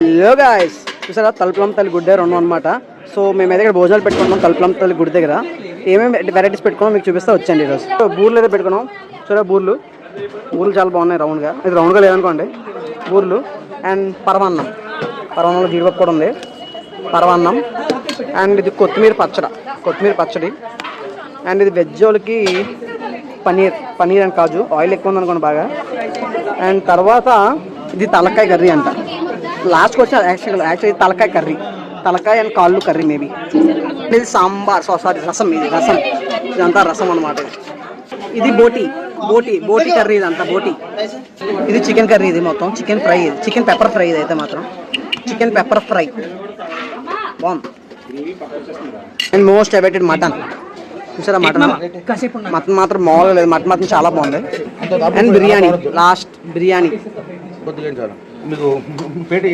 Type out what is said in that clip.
Hello guys, చూసారా తలుపులం తల్లి గుడి దగ్గర ఉన్నాం అనమాట. సో మేమైతే ఇక్కడ భోజనాలు పెట్టుకున్నాం తలుపులం తల్లి గుడి దగ్గర. ఏమేమి వెరైటీస్ పెట్టుకున్నాం మీకు చూపిస్తే వచ్చండి. ఈరోజు బూర్లు అయితే పెట్టుకున్నాం. చూసారా బూర్లు చాలా బాగున్నాయి రౌండ్గా. ఇది రౌండ్గా లేదనుకోండి బూర్లు. అండ్ పరమాన్నంలో జీడిపప్పు కూడా ఉంది. పరమాన్నం అండ్ ఇది కొత్తిమీర పచ్చడి. అండ్ ఇది వెజ్ వాళ్ళకి పనీర్ అండ్ కాజు. ఆయిల్ ఎక్కువ ఉందనుకోండి బాగా. అండ్ తర్వాత ఇది తలకాయ కర్రీ అంట. లాస్ట్కి వచ్చి యాక్చువల్లీ తలకాయ అండ్ కాళ్ళు కర్రీ మేబీ. ఇది సాంబార్ రసం. ఇదంతా రసం అనమాట. ఇది బోటి కర్రీ. ఇదంతా బోటి. ఇది చికెన్ కర్రీ. ఇది మొత్తం chicken fry. Chicken pepper fry. ఇది అయితే మాత్రం చికెన్ పెప్పర్ ఫ్రై బాగుంది. And most awaited mutton. చూసారా మటన్ మాత్రం మామూలుగా లేదు. మటన్ మాత్రం చాలా బాగుంది. అండ్ బిర్యానీ.